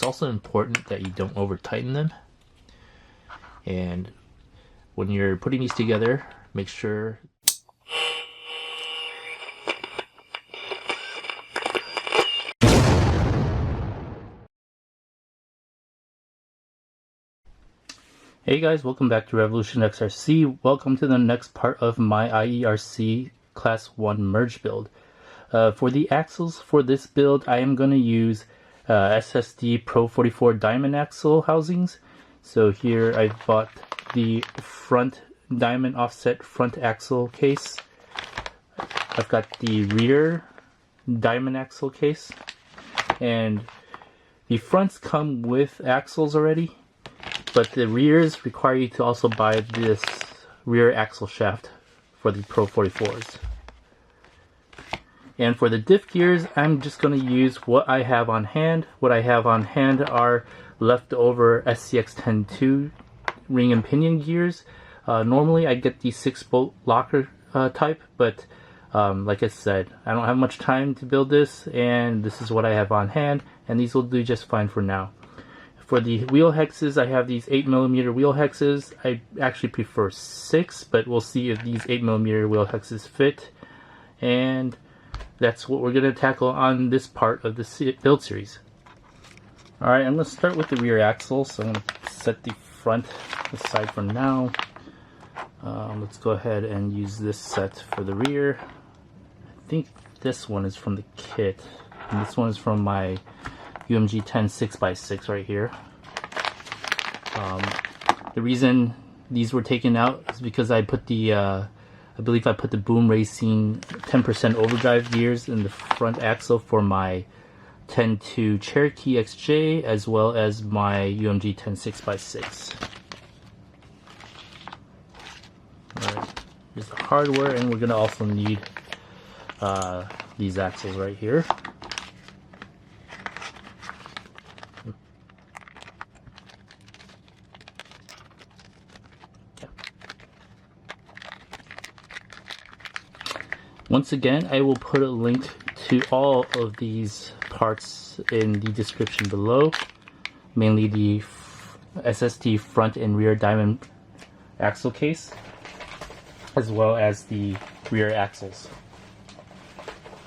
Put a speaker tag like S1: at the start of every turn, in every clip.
S1: also important that you don't over tighten them. And when you're putting these together, make sure Hey guys, welcome back to Revolution XRC. Welcome to the next part of my IERC C1 Merge build. For the axles for this build, I am going to use SSD Pro44 Diamond axle housings. So here I've bought the front diamond offset front axle case. I've got the rear diamond axle case. And the fronts come with axles already, but the rears require you to also buy this rear axle shaft for the Pro44s. And for the diff gears, I'm just going to use what I have on hand. What I have on hand are leftover SCX-102 ring and pinion gears. Normally I get the 6-bolt locker type, but like I said, I don't have much time to build this, and this is what I have on hand, and these will do just fine for now. For the wheel hexes, I have these 8mm wheel hexes. I actually prefer 6, but we'll see if these 8mm wheel hexes fit. And that's what we're going to tackle on this part of the build series. Alright, I'm going to start with the rear axle, so I'm going to set the front aside for now. Let's go ahead and use this set for the rear. I think this one is from the kit, and this one is from my UMG 10 6x6 right here. The reason these were taken out is because I put the I believe I put the Boom Racing 10% overdrive gears in the front axle for my 10-2 Cherokee XJ, as well as my UMG 10 6x6. Alright, here's the hardware, and we're going to also need these axles right here. Once again, I will put a link to all of these parts in the description below, mainly the SSD front and rear diamond axle case, as well as the rear axles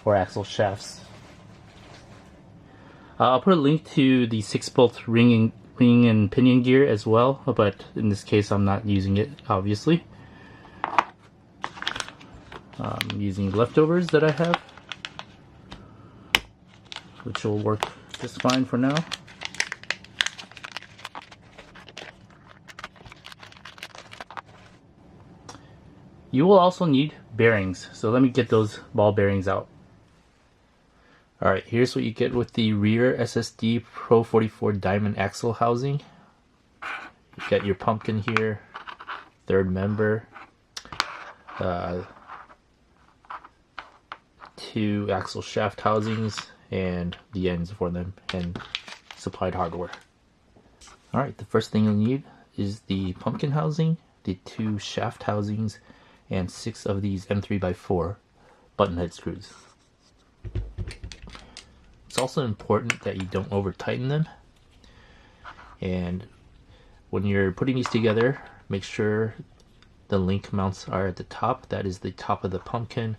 S1: or axle shafts. I'll put a link to the 6-bolt ring and pinion gear as well, but in this case I'm not using it, obviously. I'm using leftovers that I have, which will work just fine for now. You will also need bearings, so let me get those ball bearings out. Alright, here's what you get with the rear SSD Pro44 Diamond axle housing. You got your pumpkin here, third member, 2 axle shaft housings, and the ends for them, and supplied hardware. Alright, the first thing you'll need is the pumpkin housing, the 2 shaft housings, and 6 of these M3x4 button head screws. It's also important that you don't over tighten them, and when you're putting these together, make sure the link mounts are at the top. That is the top of the pumpkin.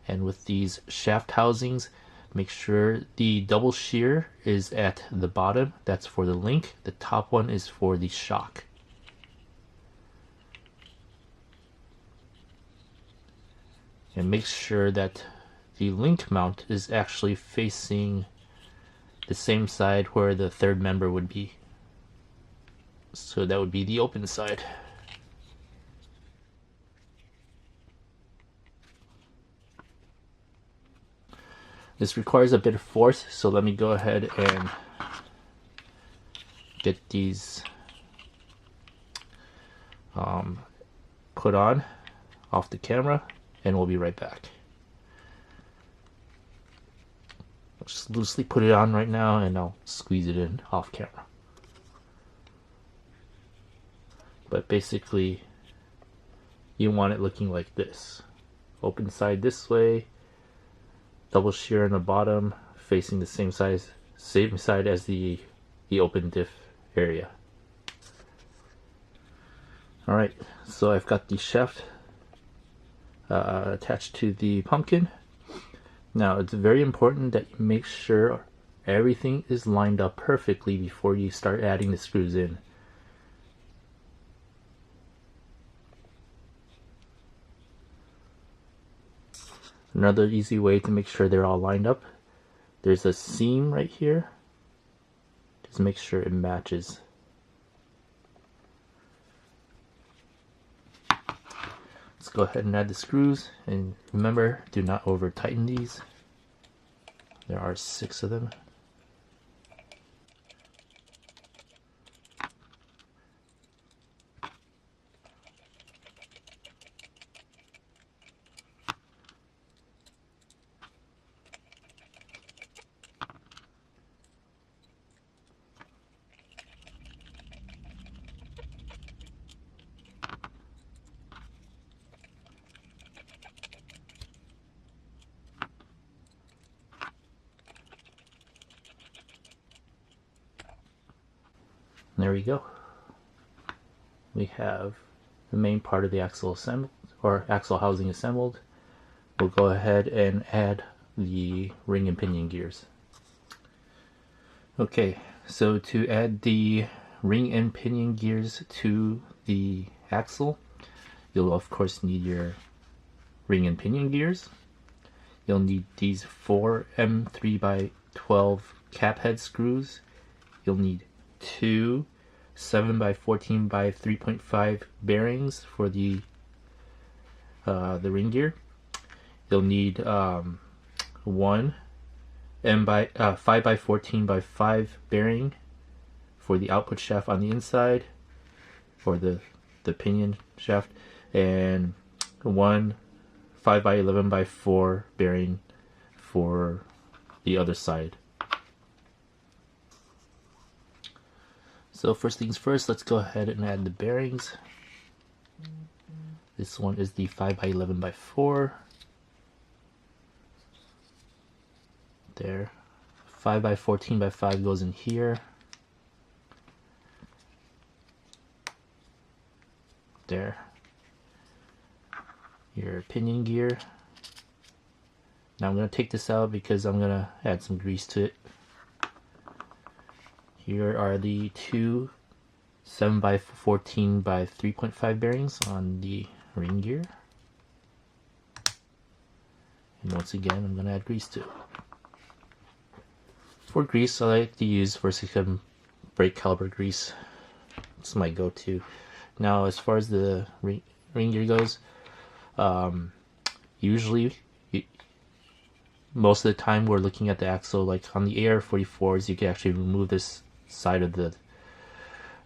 S1: And with these shaft housings, make sure the double shear is at the bottom. That's for the link. The top one is for the shock. And make sure that the link mount is actually facing the same side where the third member would be. So that would be the open side. This requires a bit of force, so let me go ahead and get these put on off the camera, and we'll be right back. I'll just loosely put it on right now, and I'll squeeze it in off camera. But basically, you want it looking like this. Open side this way, double shear on the bottom, facing the same side as the the open diff area. Alright, so I've got the shaft attached to the pumpkin. Now it's very important that you make sure everything is lined up perfectly before you start adding the screws in. Another easy way to make sure they're all lined up, there's a seam right here. Just make sure it matches. Let's go ahead and add the screws, and remember, do not over tighten these. There are 6 of them. There we go. We have the main part of the axle assembled, or axle housing assembled. We'll go ahead and add the ring and pinion gears. Okay, so to add the ring and pinion gears to the axle, you'll of course need your ring and pinion gears. You'll need these 4 M3x12 cap head screws. You'll need 2 7x14x3.5 bearings for the ring gear. You'll need 1 5x14x5 bearing for the output shaft on the inside, or the pinion shaft, and 1 5x11x4 bearing for the other side. So first things first, let's go ahead and add the bearings. This one is the 5x11x4. There. 5x14x5 goes in here. There. Your pinion gear. Now I'm going to take this out because I'm going to add some grease to it. Here are the 2 7x14x3.5 bearings on the ring gear. And once again, I'm going to add grease to it. For grease, I like to use 467 brake caliber grease. It's my go-to. Now, as far as the ring gear goes, usually, most of the time we're looking at the axle. Like on the IERC 44s, you can actually remove this side of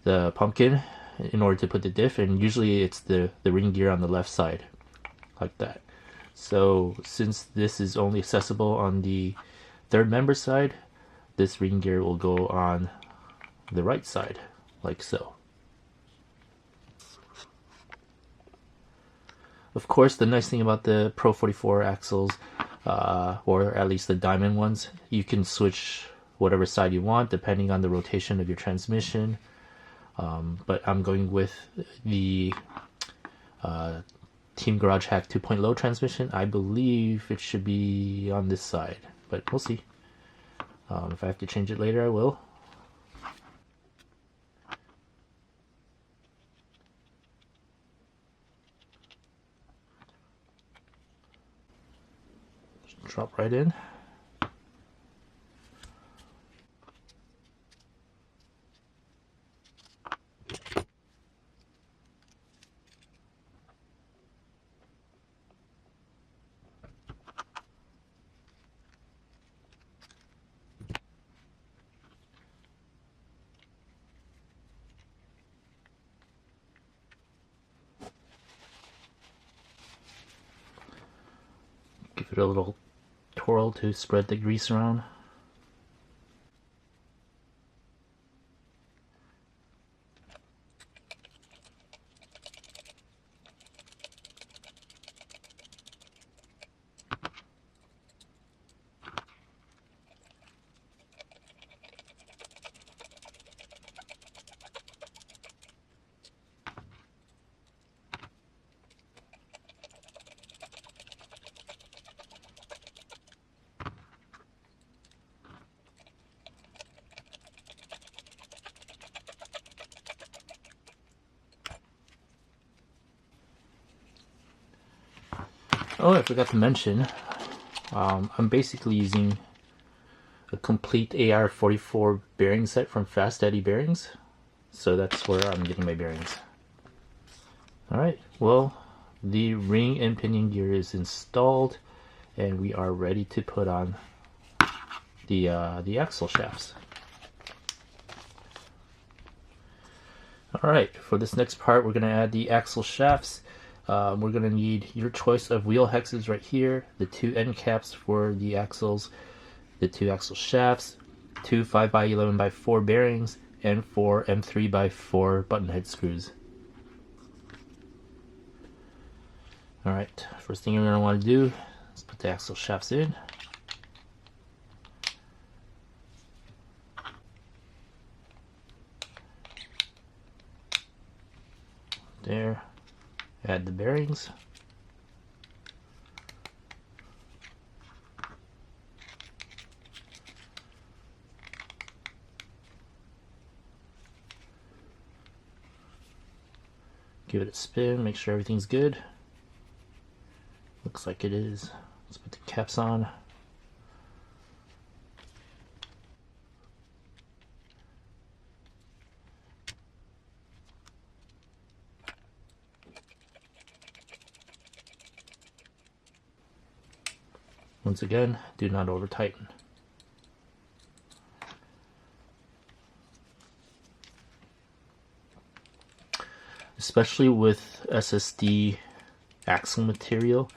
S1: the pumpkin in order to put the diff, and usually it's the ring gear on the left side, like that. So since this is only accessible on the third member side, this ring gear will go on the right side, like so. Of course, the nice thing about the Pro44 axles, or at least the Diamond ones, you can switch whatever side you want depending on the rotation of your transmission. But I'm going with the Team Garage Hack 2.0 transmission. I believe it should be on this side, but we'll see. If I have to change it later, I will. Just drop right in. Give it a little twirl to spread the grease around. Oh, I forgot to mention, I'm basically using a complete AR44 bearing set from Fast Eddie Bearings, so that's where I'm getting my bearings. Alright, well, the ring and pinion gear is installed, and we are ready to put on the axle shafts. Alright, for this next part, we're going to add the axle shafts. We're going to need your choice of wheel hexes right here, the 2 end caps for the axles, the 2 axle shafts, 2 5x11x4 bearings, and 4 M3x4 button head screws. Alright, first thing you're going to want to do is put the axle shafts in. There. Add the bearings. Give it a spin, make sure everything's good. Looks like it is. Let's put the caps on. Once again, do not over tighten. Especially with SSD axle material,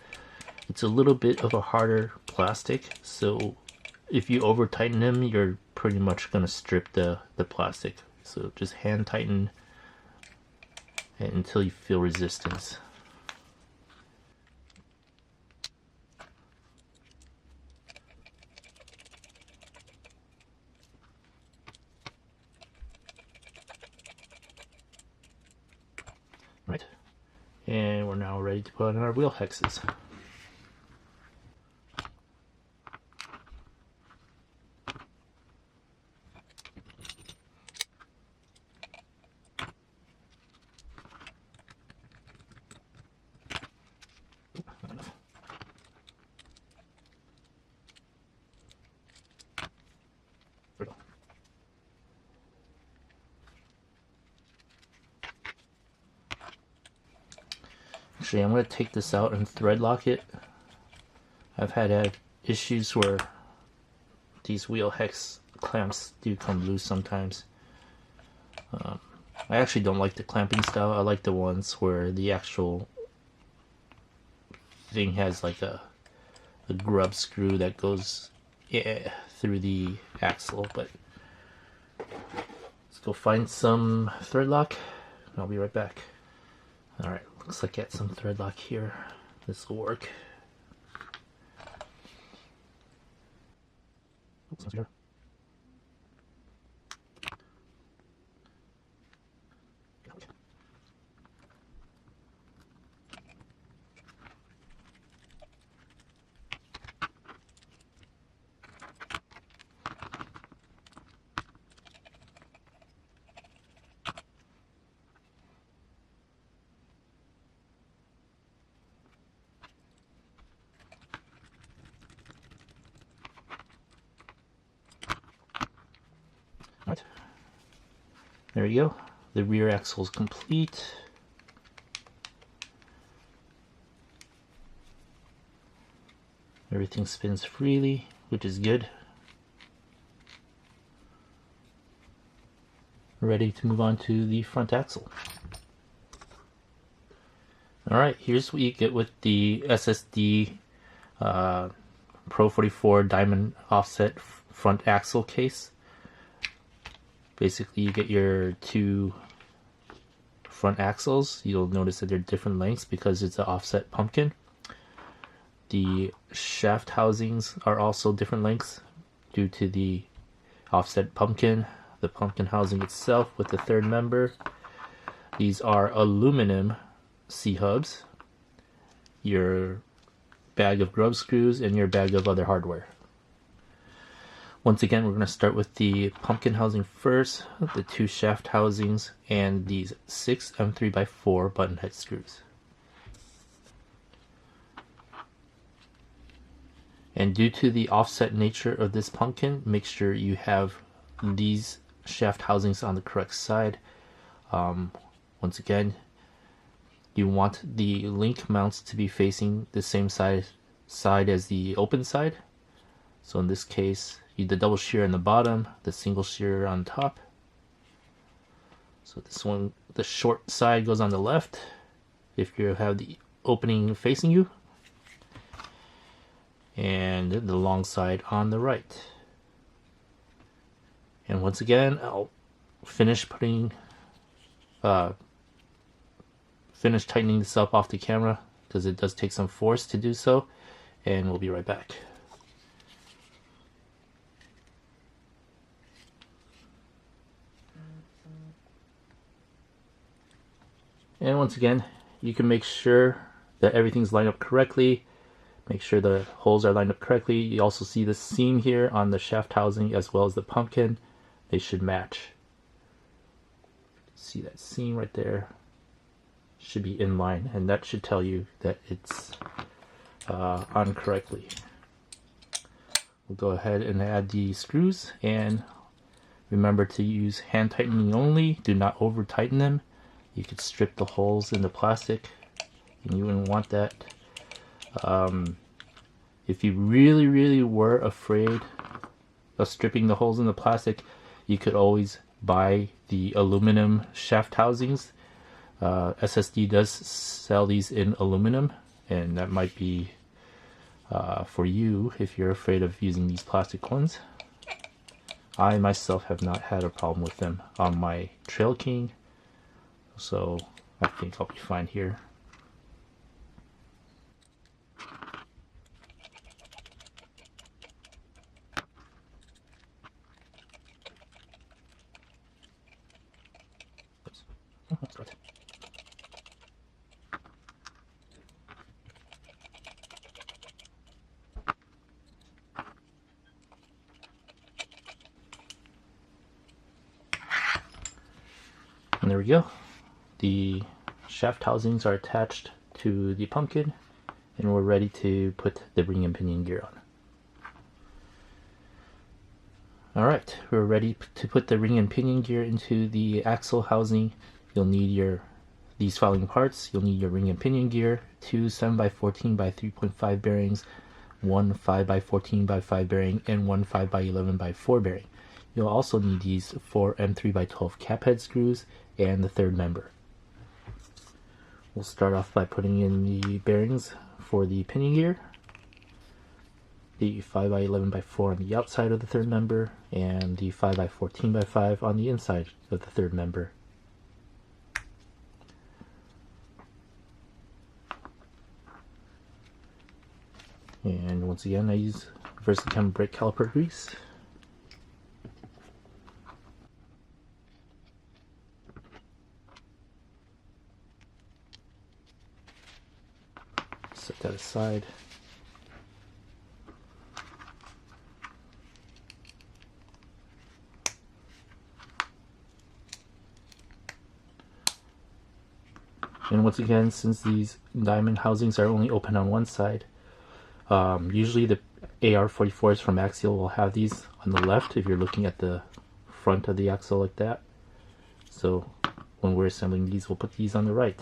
S1: it's a little bit of a harder plastic, so if you over tighten them, you're pretty much going to strip the plastic. So just hand tighten until you feel resistance. Right, and we're now ready to put on our wheel hexes. Actually, I'm going to take this out and thread lock it. I've had issues where these wheel hex clamps do come loose sometimes. I actually don't like the clamping style. I like the ones where the actual thing has like a grub screw that goes through the axle. But let's go find some thread lock. I'll be right back. Alright, looks like I got some thread lock here. This will work. Oops, here. Right. There you go. The rear axle is complete. Everything spins freely, which is good. We're ready to move on to the front axle. Alright, here's what you get with the SSD Pro44 Diamond offset front axle case. Basically, you get your 2 front axles. You'll notice that they're different lengths because it's an offset pumpkin. The shaft housings are also different lengths due to the offset pumpkin. The pumpkin housing itself with the 3rd member. These are aluminum C-hubs, your bag of grub screws, and your bag of other hardware. Once again, we're going to start with the pumpkin housing first, the 2 shaft housings, and these 6 M3x4 button head screws. And due to the offset nature of this pumpkin, make sure you have these shaft housings on the correct side. Once again, you want the link mounts to be facing the same side as the open side. So in this case, the double shear on the bottom, the single shear on top. So this one, the short side goes on the left if you have the opening facing you, and the long side on the right. And once again, I'll finish tightening this up off the camera because it does take some force to do so, and we'll be right back. And once again, you can make sure that everything's lined up correctly. Make sure the holes are lined up correctly. You also see the seam here on the shaft housing as well as the pumpkin. They should match. See that seam right there? Should be in line, and that should tell you that it's on correctly. We'll go ahead and add the screws, and remember to use hand tightening only. Do not over tighten them. You could strip the holes in the plastic, and you wouldn't want that. If you really were afraid of stripping the holes in the plastic, you could always buy the aluminum shaft housings. SSD does sell these in aluminum, and that might be for you if you're afraid of using these plastic ones. I myself have not had a problem with them on my Trail King, so I think I'll be fine here. That's right. And there we go. The shaft housings are attached to the pumpkin, and we're ready to put the ring and pinion gear on. Alright, we're ready to put the ring and pinion gear into the axle housing. You'll need these following parts. You'll need your ring and pinion gear, 2 7x14 by 3.5 bearings, 1 5x14 by 5 bearing, and 1 5x11 by 4 bearing. You'll also need these 4 M3x12 cap head screws and the third member. We'll start off by putting in the bearings for the pinion gear, the 5x11 by 4 on the outside of the third member, and the 5x14 by 5 on the inside of the third member. And once again, I use Versachem brake caliper grease. Set that aside. And once again, since these diamond housings are only open on one side, usually the AR44s from Axial will have these on the left if you're looking at the front of the axle like that. So when we're assembling these, we'll put these on the right.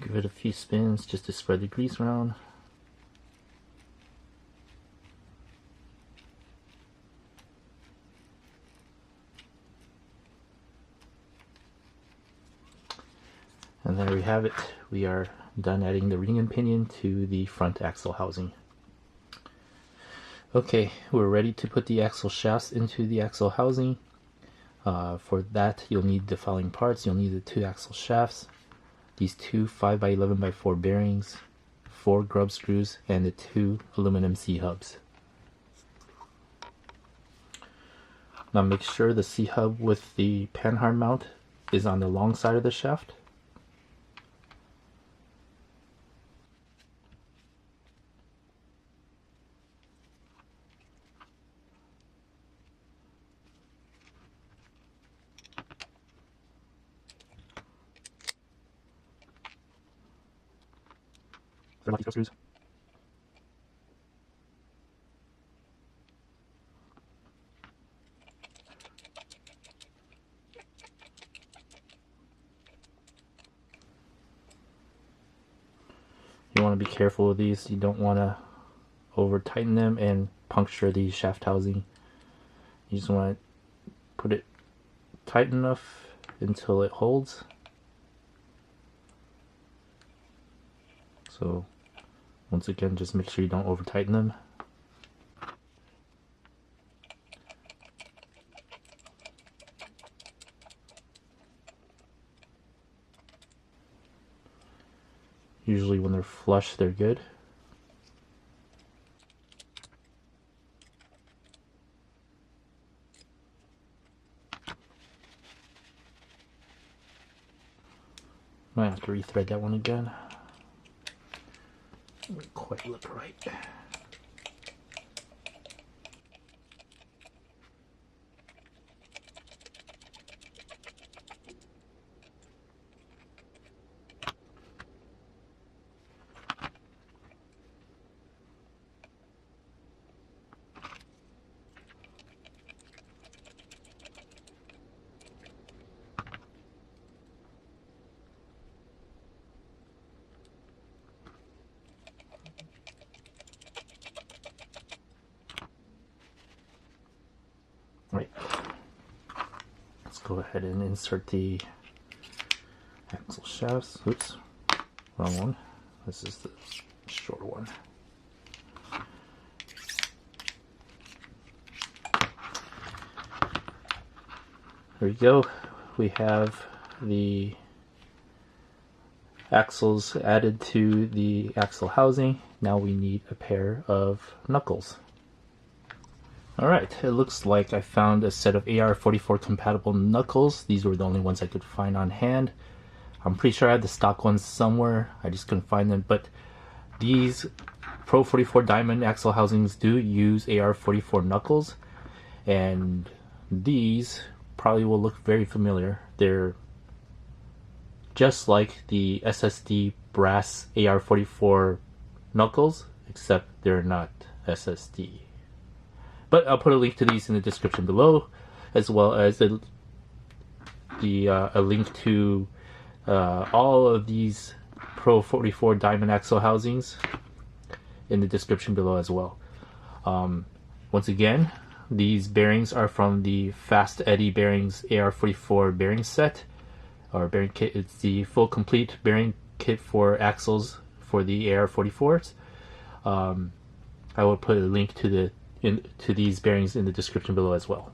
S1: Give it a few spins just to spread the grease around. And there we have it. We are done adding the ring and pinion to the front axle housing. Okay, we're ready to put the axle shafts into the axle housing. For that, you'll need the following parts. You'll need the 2 axle shafts, these 2 5x11x4 bearings, 4 grub screws, and the 2 aluminum C-hubs. Now make sure the C-hub with the panhard mount is on the long side of the shaft. Screws. You want to be careful with these. You don't want to over tighten them and puncture the shaft housing. You just want to put it tight enough until it holds. So once again, just make sure you don't over tighten them. Usually when they're flush, they're good. Might have to rethread that one again. Doesn't quite look right. Right. Let's go ahead and insert the axle shafts. Oops, wrong one. This is the short one. There we go. We have the axles added to the axle housing. Now we need a pair of knuckles. Alright, it looks like I found a set of IERC compatible knuckles. These were the only ones I could find on hand. I'm pretty sure I had the stock ones somewhere. I just couldn't find them. But these Pro44 Diamond axle housings do use IERC knuckles. And these probably will look very familiar. They're just like the SSD brass IERC knuckles, except they're not SSD. But I'll put a link to these in the description below, as well as a link to all of these Pro44 Diamond axle housings in the description below as well. Once again, these bearings are from the Fast Eddy Bearings IERC bearing set, or bearing kit. It's the full complete bearing kit for axles for the IERC I will put a link to these bearings in the description below as well.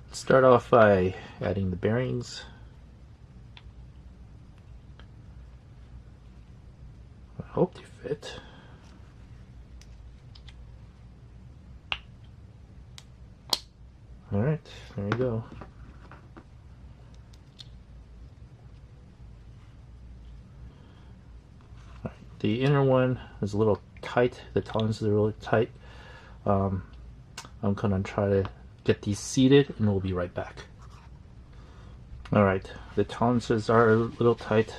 S1: Let's start off by adding the bearings. I hope they fit. Alright, there we go. Right, the inner one is a little tight, the tolerances are really tight. I'm gonna try to get these seated and we'll be right back. Alright, the tolerances are a little tight.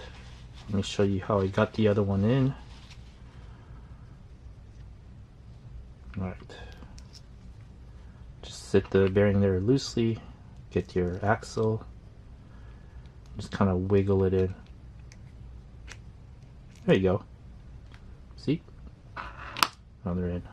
S1: Let me show you how I got the other one in. Alright. Just sit the bearing there loosely, get your axle, just kind of wiggle it in. There you go. See? Now they're in.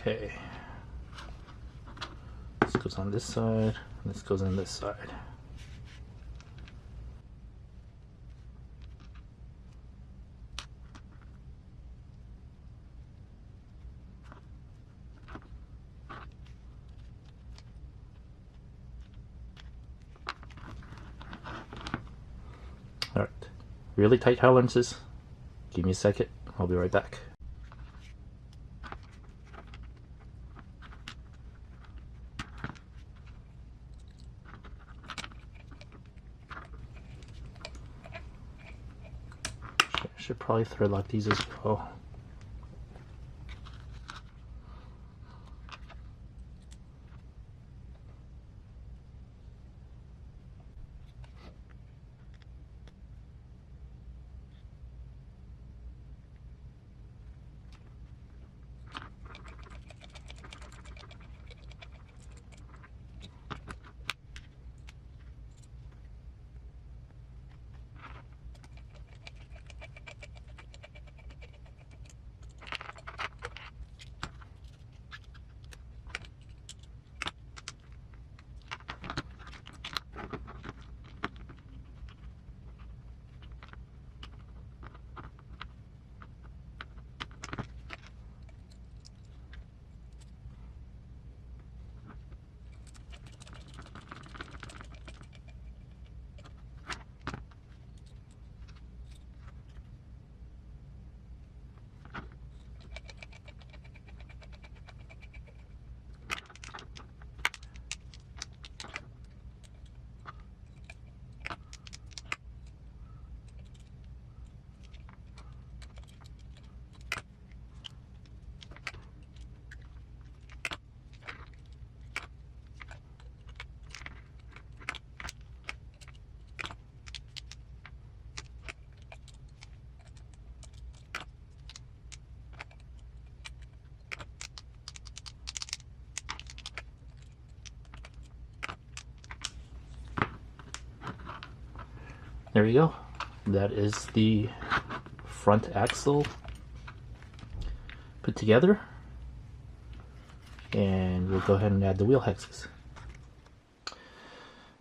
S1: Okay. This goes on this side, this goes on this side. Alright, really tight tolerances. Give me a second, I'll be right back. Should probably thread lock these as well. There we go. That is the front axle put together. And we'll go ahead and add the wheel hexes.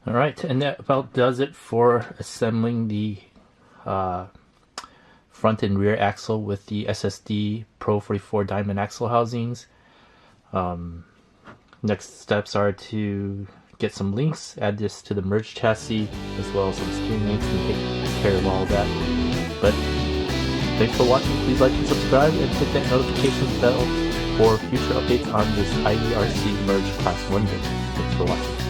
S1: Alright, and that about does it for assembling the front and rear axle with the SSD Pro44 Diamond axle housings. Next steps are to get some links, add this to the Merge chassis, as well as some steering links, and take care of all that. But thanks for watching. Please like and subscribe, and hit that notification bell for future updates on this IERC Merge Class 1 build. Thanks for watching.